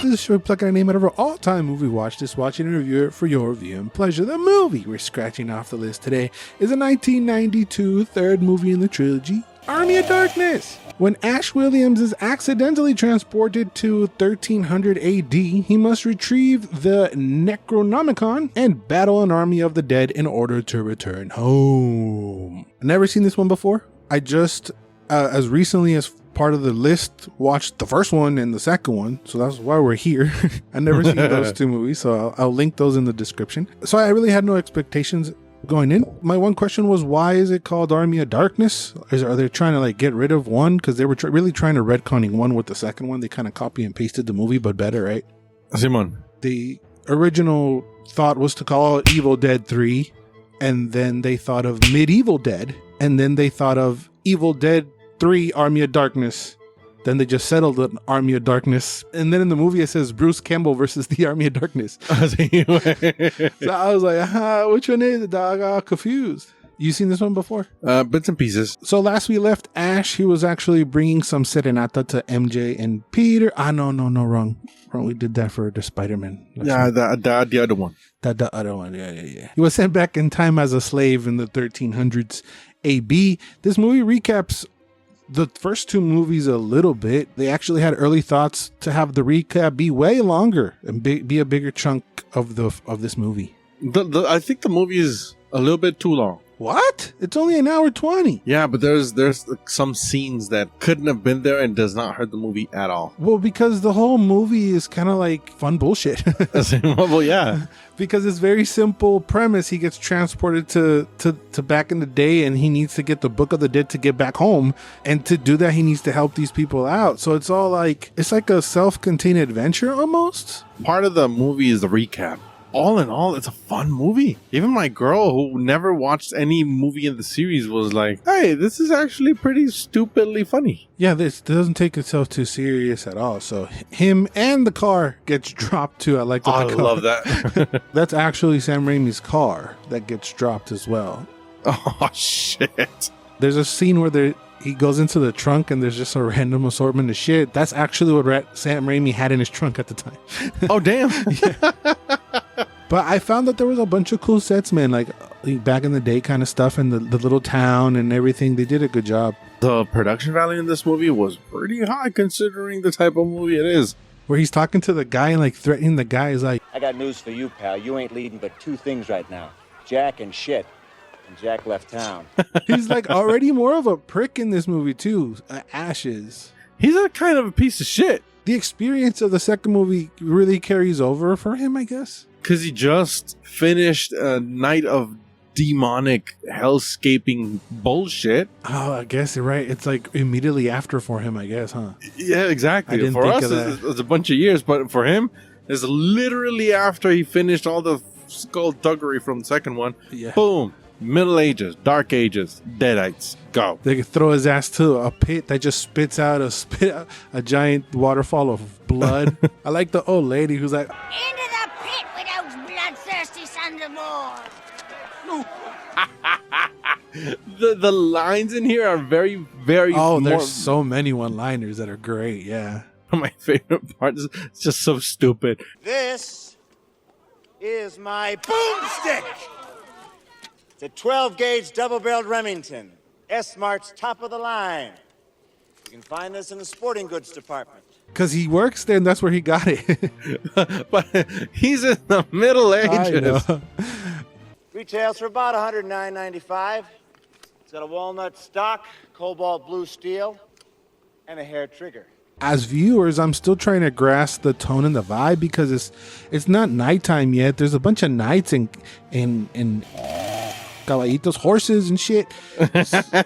This is a show we pluck our name out of our all-time movie watch list, watch it and review it for your viewing pleasure. The movie we're scratching off the list today is a 1992 third movie in the trilogy, Army of Darkness. When Ash Williams is accidentally transported to 1300 AD, he must retrieve the Necronomicon and battle an army of the dead in order to return home. Never seen this one before. I just, as recently as part of the list, watched the first one and the second one, so that's why we're here. I never seen those two movies, so I'll link those in the description. So I really had no expectations going in. My one question was, why is it called Army of Darkness? Are they trying to like get rid of one? Because they were really trying to retconning one with the second one. They kind of copy and pasted the movie, but better, right? Simon. The original thought was to call it Evil Dead 3, and then they thought of Medieval Dead, and then they thought of Evil Dead 3 Army of Darkness. Then they just settled on Army of Darkness. And then in the movie, it says Bruce Campbell versus the Army of Darkness. So I was like, which one is it, dog? I got confused. You seen this one before? Bits and pieces. So last we left Ash, he was actually bringing some serenata to MJ and Peter. No, wrong. We did that for the Spider-Man. Yeah, the other one. The other one, yeah. He was sent back in time as a slave in the 1300s AB. This movie recaps the first two movies a little bit. They actually had early thoughts to have the recap be way longer and be a bigger chunk of this movie. I think the movie is a little bit too long. What? It's only an hour 20. Yeah, but there's some scenes that couldn't have been there and does not hurt the movie at all. Well, because the whole movie is kind of like fun bullshit. Well, yeah. Because it's very simple premise. He gets transported to back in the day, and he needs to get the Book of the Dead to get back home. And to do that, he needs to help these people out. So it's all like, it's like a self-contained adventure almost. Part of the movie is the recap. All in all, it's a fun movie. Even my girl, who never watched any movie in the series, was like, hey, this is actually pretty stupidly funny. Yeah, this doesn't take itself too serious at all. So him and the car gets dropped too. I like that. I love that. That's actually Sam Raimi's car that gets dropped as well. Oh, shit. There's a scene where he goes into the trunk and there's just a random assortment of shit. That's actually what Sam Raimi had in his trunk at the time. Oh, damn. Yeah. But I found that there was a bunch of cool sets, man, like back in the day kind of stuff, and the little town and everything. They did a good job. The production value in this movie was pretty high considering the type of movie it is. Where he's talking to the guy and like threatening the guy is like, I got news for you, pal. You ain't leading but two things right now. Jack and shit. And Jack left town. He's like already more of a prick in this movie too. Ashes. He's a kind of a piece of shit. The experience of the second movie really carries over for him, I guess. Because he just finished a night of demonic hellscaping bullshit. Oh, I guess you're right. It's like immediately after for him, I guess, huh? Yeah, exactly. I didn't for think us, of that. it's a bunch of years, but for him, it's literally after he finished all the skullduggery from the second one. Yeah. Boom. Middle Ages, Dark Ages, Deadites, go. They could throw his ass to a pit that just spits out a giant waterfall of blood. I like the old lady who's like, Into the pit with those bloodthirsty sons of war. The lines in here are very, very... there's so many one-liners that are great, yeah. My favorite part is it's just so stupid. This is my boomstick. It's a 12-gauge double-barreled Remington. S-Mart's top of the line. You can find this in the sporting goods department. Because he works there and that's where he got it. But he's in the Middle Ages. I know. Retails for about $109.95. It's got a walnut stock, cobalt blue steel, and a hair trigger. As viewers, I'm still trying to grasp the tone and the vibe because it's not nighttime yet. There's a bunch of knights and caballitos, horses and shit.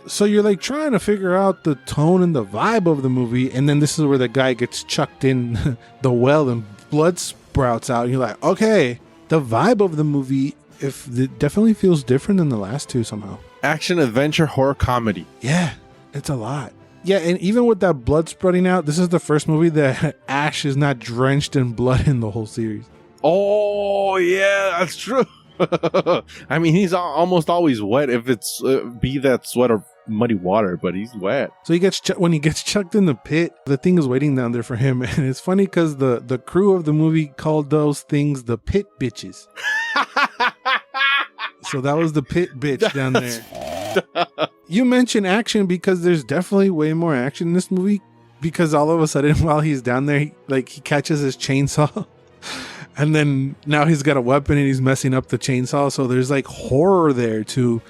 So you're like trying to figure out the tone and the vibe of the movie, and then this is where the guy gets chucked in the well and blood sprouts out. And you're like, okay, the vibe of the movie it definitely feels different than the last two somehow. Action, adventure, horror, comedy. Yeah, it's a lot. Yeah, and even with that blood sprouting out, this is the first movie that Ash is not drenched in blood in the whole series. Oh, yeah, that's true. I mean, he's almost always wet, if it's be that sweat or muddy water, but he's wet. So he gets when he gets chucked in the pit, the thing is waiting down there for him. And it's funny because the crew of the movie called those things the pit bitches. So that was the pit bitch down there. You mentioned action because there's definitely way more action in this movie. Because all of a sudden, while he's down there, he catches his chainsaw. And then now he's got a weapon and he's messing up the chainsaw. So there's like horror there too.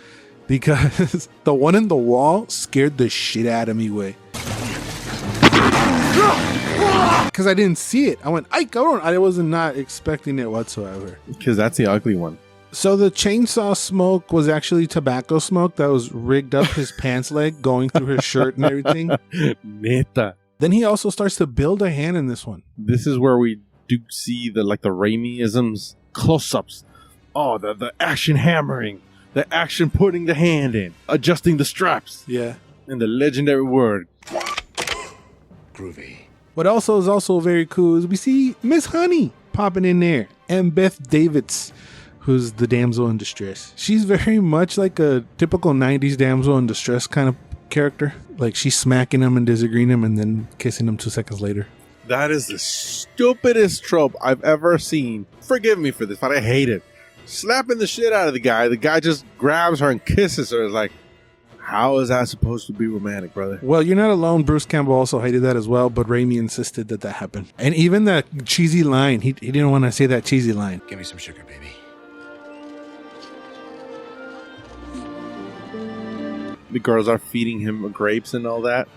Because the one in the wall scared the shit out of me way. Because I didn't see it. I went, I was not expecting it whatsoever. Because that's the ugly one. So the chainsaw smoke was actually tobacco smoke that was rigged up his pants leg, going through his shirt and everything. Neta. Then he also starts to build a hand in this one. This is where we do see the Remy-isms, close-ups. Oh, the action hammering, the action putting the hand in, adjusting the straps. Yeah. And the legendary word. Groovy. What also is also very cool is we see Miss Honey popping in there. And Beth Davids, who's the damsel in distress. She's very much like a typical 90s damsel in distress kind of character. Like she's smacking him and disagreeing him and then kissing him 2 seconds later. That is the stupidest trope I've ever seen. Forgive me for this, but I hate it. Slapping the shit out of the guy. The guy just grabs her and kisses her. It's like, how is that supposed to be romantic, brother? Well, you're not alone. Bruce Campbell also hated that as well, but Remy insisted that happened. And even that cheesy line, he didn't want to say that cheesy line. Give me some sugar, baby. The girls are feeding him grapes and all that.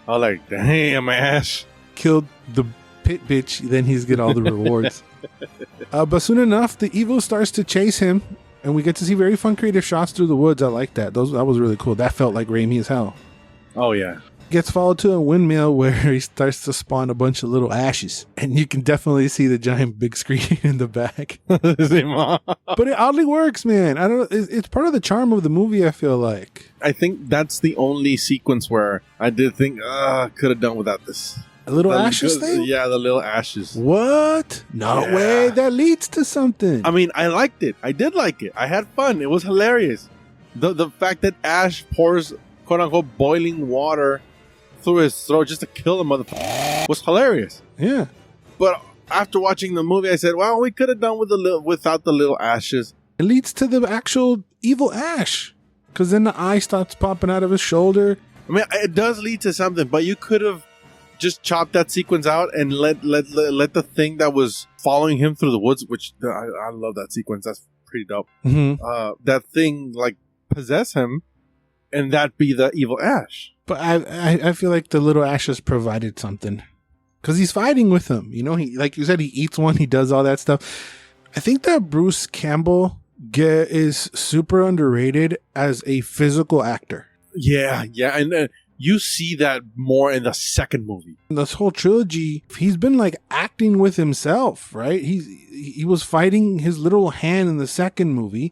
I was like, damn, Ash. Killed the pit bitch, then he's get all the rewards. But soon enough, the evil starts to chase him, and we get to see very fun creative shots through the woods. I like that. That was really cool. That felt like Raimi as hell. Oh, yeah. Gets followed to a windmill where he starts to spawn a bunch of little ashes. And you can definitely see the giant big screen in the back. But it oddly works, man. I don't know. It's part of the charm of the movie, I feel like. I think that's the only sequence where I did think, could have done without this. A little ashes thing? Yeah, the little ashes. What? No way. That leads to something. I mean, I liked it. I did like it. I had fun. It was hilarious. The fact that Ash pours, quote unquote, boiling water through his throat just to kill the motherfucker was hilarious. Yeah. But after watching the movie, I said, well, we could have done without the little ashes. It leads to the actual evil Ash. Because then the eye starts popping out of his shoulder. I mean, it does lead to something, but you could have just chopped that sequence out and let the thing that was following him through the woods, which I love that sequence. That's pretty dope. Mm-hmm. That thing possess him, and that be the evil Ash. But I feel like the little ashes provided something. Because he's fighting with him. You know, he, like you said, he eats one, he does all that stuff. I think that Bruce Campbell is super underrated as a physical actor. Yeah. And you see that more in the second movie. In this whole trilogy, he's been acting with himself, right? He was fighting his little hand in the second movie.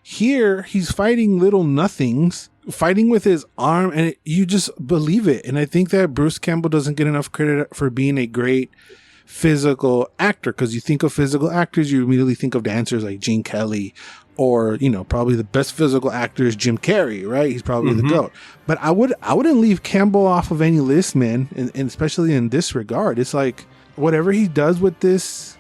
Here, he's fighting little nothings, fighting with his arm, and you just believe it. And I think that Bruce Campbell doesn't get enough credit for being a great physical actor, because you think of physical actors, you immediately think of dancers like Gene Kelly, or probably the best physical actor is Jim Carrey, right? He's probably the GOAT. But I wouldn't leave Campbell off of any list, man, and especially in this regard. It's like whatever he does with this,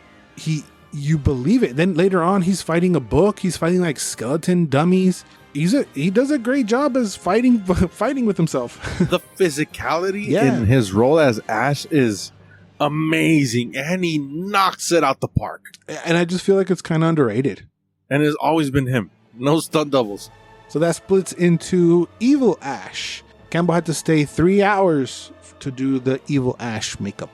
you believe it. Then later on, he's fighting a book. He's fighting skeleton dummies. He does a great job as fighting with himself. The physicality in his role as Ash is amazing, and he knocks it out the park. And I just feel like it's kind of underrated. And it's always been him. No stunt doubles. So that splits into Evil Ash. Campbell had to stay 3 hours to do the Evil Ash makeup.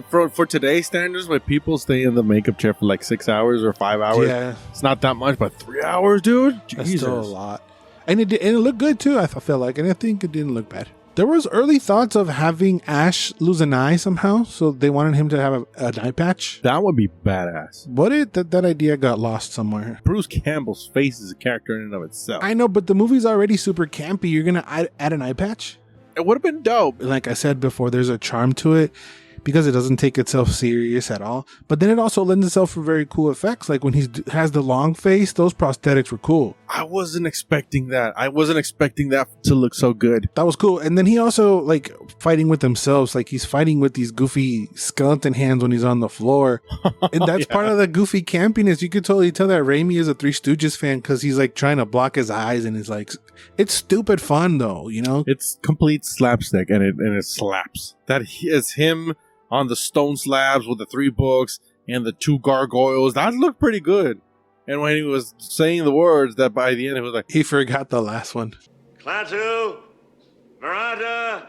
For today's standards, when people stay in the makeup chair for 6 hours or 5 hours, it's not that much, but 3 hours, dude? That's still a lot. And it looked good too, I felt like, and I think it didn't look bad. There was early thoughts of having Ash lose an eye somehow, so they wanted him to have an eye patch. That would be badass. But that idea got lost somewhere. Bruce Campbell's face is a character in and of itself. I know, but the movie's already super campy. You're going to add an eye patch? It would have been dope. Like I said before, there's a charm to it. because it doesn't take itself serious at all. But then it also lends itself for very cool effects. Like when he has the long face, those prosthetics were cool. I wasn't expecting that. I wasn't expecting that to look so good. That was cool. And then he also like fighting with themselves. Like he's fighting with these goofy skeleton hands when he's on the floor. And that's part of the goofy campiness. You could totally tell that Remy is a Three Stooges fan because he's like trying to block his eyes and he's like, it's stupid fun though, you know? It's complete slapstick and it slaps. That is him on the stone slabs with the 3 books and the 2 gargoyles. That looked pretty good. And when he was saying the words, that by the end he was like, He forgot the last one. Klaatu, Marada.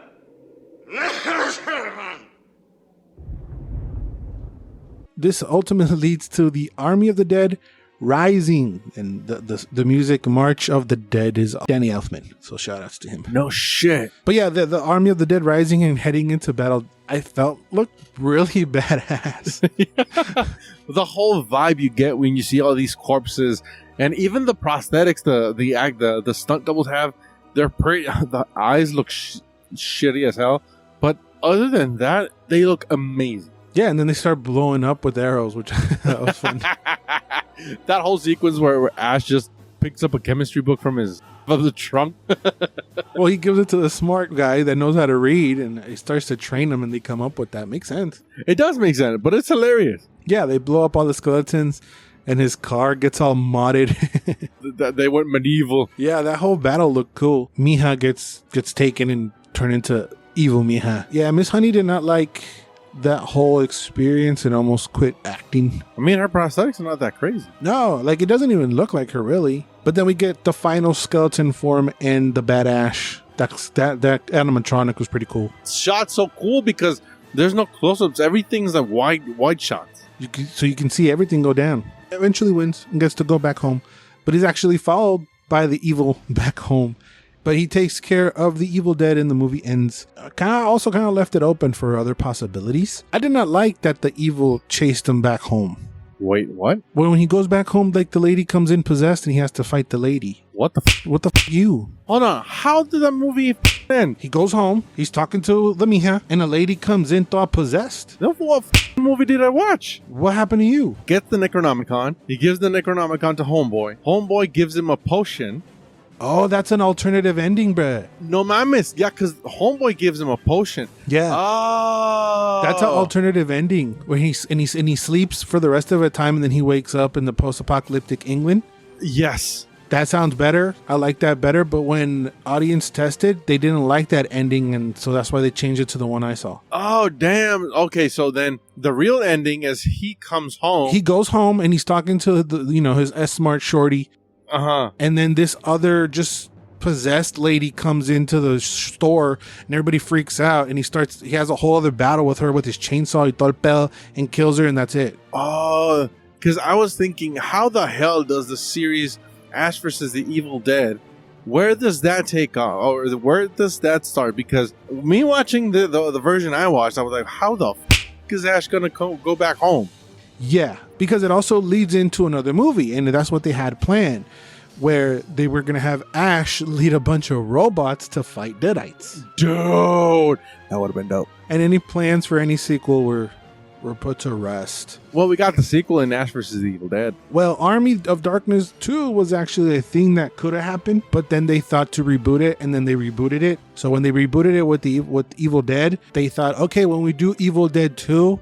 This ultimately leads to the Army of the Dead Rising, and the music March of the Dead is Danny Elfman, so shout outs to him. no shit. But yeah, the Army of the Dead Rising and heading into battle, I felt looked really badass. The whole vibe you get when you see all these corpses, and even the prosthetics the stunt doubles have, they're pretty. The eyes look shitty as hell, but other than that, they look amazing. Yeah, and then they start blowing up with arrows, which that was fun. That whole sequence where Ash just picks up a chemistry book from the trunk. Well, he gives it to the smart guy that knows how to read, and he starts to train them, and they come up with that. Makes sense. It does make sense, but it's hilarious. Yeah, they blow up all the skeletons, and his car gets all modded. They went medieval. Yeah, that whole battle looked cool. Mija gets taken and turned into evil Mija. Yeah, Miss Honey did not like that whole experience and almost quit acting. I mean, her prosthetics are not that crazy. No, like it doesn't even look like her really. But then we get the final skeleton form and the bad Ash. That animatronic was pretty cool. It's shot so cool because there's no close-ups. Everything's like wide shots. So you can see everything go down. Eventually wins and gets to go back home. But he's actually followed by the evil back home. But he takes care of the evil dead and the movie ends. Kind of left it open for other possibilities. I did not like that the evil chased him back home. Wait, what? When he goes back home, like the lady comes in possessed and he has to fight the lady. What the What the you? Hold on. How did that movie end? He goes home, he's talking to the Mija, and a lady comes in thought possessed. What movie did I watch? What happened to you? Gets the Necronomicon. He gives the Necronomicon to Homeboy. Homeboy gives him a potion. Oh, that's an alternative ending, bruh. No mames. Yeah, because Homeboy gives him a potion. Yeah. Oh. That's an alternative ending where he sleeps for the rest of the time and then he wakes up in the post-apocalyptic England. Yes. That sounds better. I like that better. But when audience tested, they didn't like that ending, and so that's why they changed it to the one I saw. Oh, damn. Okay, so then the real ending is he comes home. He goes home and he's talking to his S-Smart shorty. Uh-huh. And then this other just possessed lady comes into the store and everybody freaks out and he has a whole other battle with her with his chainsaw, he torpel, and kills her, and that's it. Oh, because I was thinking, how the hell does the series Ash vs. the Evil Dead, where does that take off? Or where does that start? Because me watching the version I watched, I was like, how the is Ash going to go back home? Yeah, because it also leads into another movie, and that's what they had planned, where they were going to have Ash lead a bunch of robots to fight Deadites. Dude, that would have been dope. And any plans for any sequel were put to rest. Well, we got the sequel in Ash vs. the Evil Dead. Well, Army of Darkness 2 was actually a thing that could have happened, but then they thought to reboot it, and then they rebooted it. So when they rebooted it with Evil Dead, they thought, okay, when we do Evil Dead 2,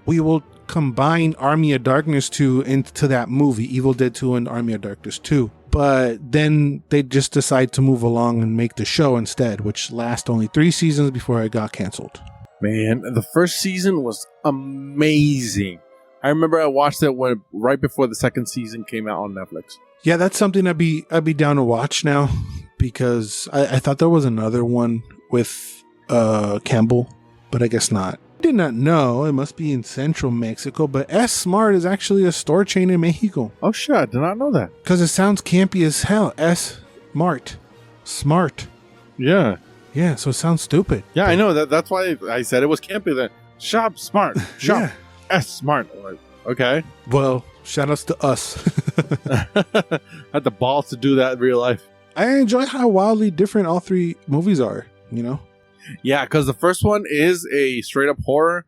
we will combine Army of Darkness 2 into that movie, Evil Dead 2 and Army of Darkness 2. But then they just decide to move along and make the show instead, which lasts only 3 seasons before it got canceled. Man, the first season was amazing. I remember I watched it right before the second season came out on Netflix. Yeah, that's something I'd be down to watch now, because I thought there was another one with Campbell, but I guess not. I did not know. It must be in central Mexico, but S-Smart is actually a store chain in Mexico. Oh shit, I did not know that. Because it sounds campy as hell. S-Mart. Smart. Yeah. Yeah, so it sounds stupid. Yeah, I know. That's why I said it was campy then. Shop Smart. Shop Yeah. S-Smart. Like, okay. Well, shout outs to us. Had the balls to do that in real life. I enjoy how wildly different all 3 movies are, you know? Yeah, because the first one is a straight up horror.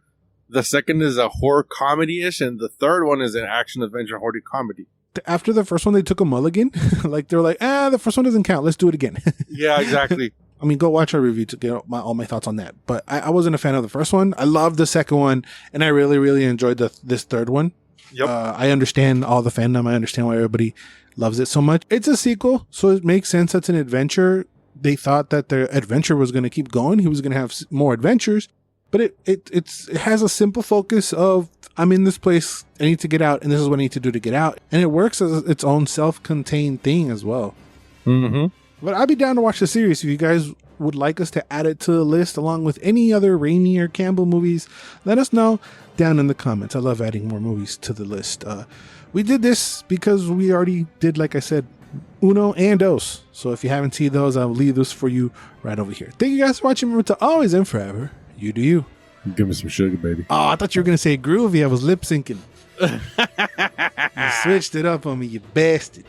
The second is a horror comedy-ish, and the third one is an action adventure horror comedy. After the first one, they took a mulligan. Like, they're like, the first one doesn't count. Let's do it again. Yeah, exactly. I mean, go watch our review to get all my thoughts on that. But I wasn't a fan of the first one. I loved the second one, and I really, really enjoyed this third one. Yep. I understand all the fandom. I understand why everybody loves it so much. It's a sequel, so it makes sense. That's an adventure. They thought that their adventure was going to keep going. He was going to have more adventures, but it has a simple focus of, I'm in this place, I need to get out, and this is what I need to do to get out. And it works as its own self-contained thing as well. Mm-hmm. But I'd be down to watch the series. If you guys would like us to add it to the list along with any other Remy or Campbell movies, let us know down in the comments. I love adding more movies to the list. We did this because we already did, like I said, Uno and Dos. So if you haven't seen those, I'll leave those for you right over here. Thank you guys for watching. Remember to always and forever, you do you. Give me some sugar, baby. Oh, I thought you were going to say groovy. I was lip syncing. You switched it up on me, you bastard.